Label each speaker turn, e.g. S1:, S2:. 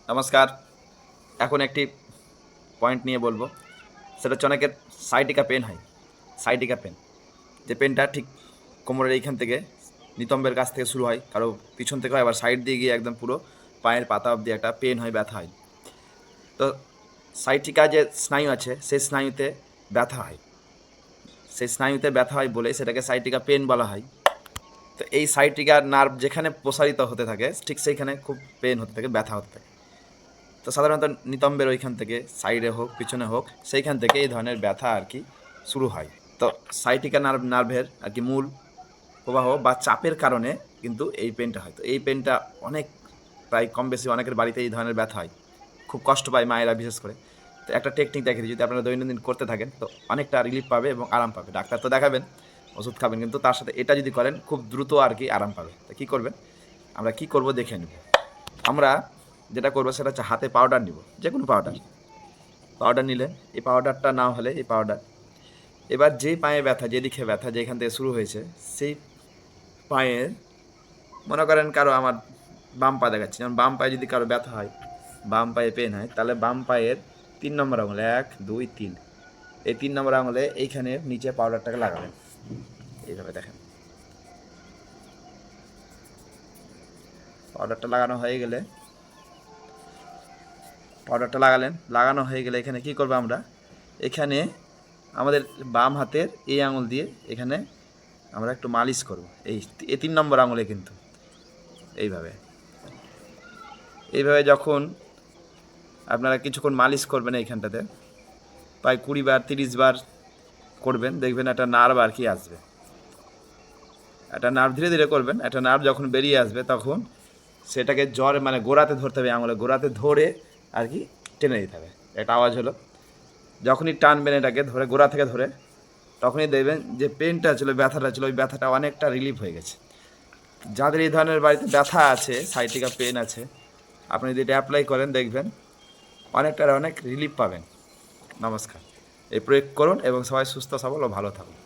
S1: নমস্কার। এখন একটি পয়েন্ট নিয়ে বলবো, সেটা হচ্ছে অনেকের সাইটিকা পেন হয়। সাইটিকা পেন, যে পেনটা ঠিক কোমরের এইখান থেকে নিতম্বের কাছ থেকে শুরু হয়, কারো পিছন থেকে হয়, আবার সাইড দিয়ে গিয়ে একদম পুরো পায়ের পাতা অবধি একটা পেন হয়, ব্যথা হয়। তো সাইটিকা যে স্নায়ু আছে সেই স্নায়ুতে ব্যথা হয়, সেই স্নায়ুতে ব্যথা হয় বলে সেটাকে সাইটিকা পেন বলা হয়। তো এই সাইটিকার নার্ভ যেখানে প্রসারিত হতে থাকে ঠিক সেইখানে খুব পেন হতে থাকে, ব্যথা হতে থাকে। তো সাধারণত নিতম্বের ওইখান থেকে সাইডে হোক পিছনে হোক সেইখান থেকে এই ধরনের ব্যথা আর কি শুরু হয়। তো সাইটিকা নার্ভের আর কি মূল প্রবাহ বা চাপের কারণে কিন্তু এই পেনটা হয়। তো এই পেনটা অনেক, প্রায় কম বেশি অনেকের বাড়িতে এই ধরনের ব্যথা হয়, খুব কষ্ট পায় মায়েরা বিশেষ করে। তো একটা টেকনিক দেখে দিই, যদি আপনারা দৈনন্দিন করতে থাকেন তো অনেকটা রিলিফ পাবে এবং আরাম পাবে। ডাক্তার তো দেখাবেন, ওষুধ খাবেন, কিন্তু তার সাথে এটা যদি করেন খুব দ্রুত আর কি আরাম পাবে। তো কী করবেন, আমরা কি করব দেখে নেব। আমরা যেটা করবো সেটা হচ্ছে হাতে পাউডার নিব, যে কোনো পাউডার নিলেন। এই পাউডারটা না হলে এই পাউডার, এবার যেই পায়ে ব্যথা, যেদিকে ব্যথা যেখান থেকে শুরু হয়েছে সেই পায়ের, মনে করেন কারো, আমার বাম পা দেখাচ্ছি, যেমন বাম পায়ে যদি কারো ব্যথা হয়, বাম পায়ে পেন হয়, তাহলে বাম পায়ের 3 নম্বর আঙুলে, 1 2 3, এই 3 নম্বর আঙুলে এইখানে নিচে পাউডারটাকে লাগাবেন। এইভাবে দেখেন, পাউডারটা লাগানো হয়ে গেলে, লাগানো হয়ে গেলে এখানে কি করবো আমরা, এখানে আমাদের বাম হাতের এই আঙুল দিয়ে এখানে আমরা একটু মালিশ করব, এই 3 নম্বর আঙুলে কিন্তু এইভাবে এইভাবে যখন আপনারা কিছুক্ষণ মালিশ করবেন এইখানটাতে, প্রায় 20 বার 30 বার করবেন, দেখবেন একটা নার্ভ আর কি আসবে। একটা নার্ভ ধীরে ধীরে করবেন, একটা নার্ভ যখন বেরিয়ে আসবে তখন সেটাকে জ্বর মানে গোড়াতে ধরতে হবে, আঙুলে গোড়াতে ধরে আর কি টেনে দিতে হবে। একটা আওয়াজ হলো, যখনই টানবেন এটাকে ধরে, গোড়া থেকে ধরে, তখনই দেখবেন যে পেনটা ছিল, ব্যথাটা ছিল, ওই ব্যথাটা অনেকটা রিলিফ হয়ে গেছে। যাদের এই ধরনের বাড়িতে ব্যথা আছে, সাইটিকা পেন আছে, আপনি যদি এটা অ্যাপ্লাই করেন দেখবেন অনেক রিলিফ পাবেন। নমস্কার। এই প্রয়োগ করুন এবং সবাই সুস্থ সবল ও ভালো থাকুন।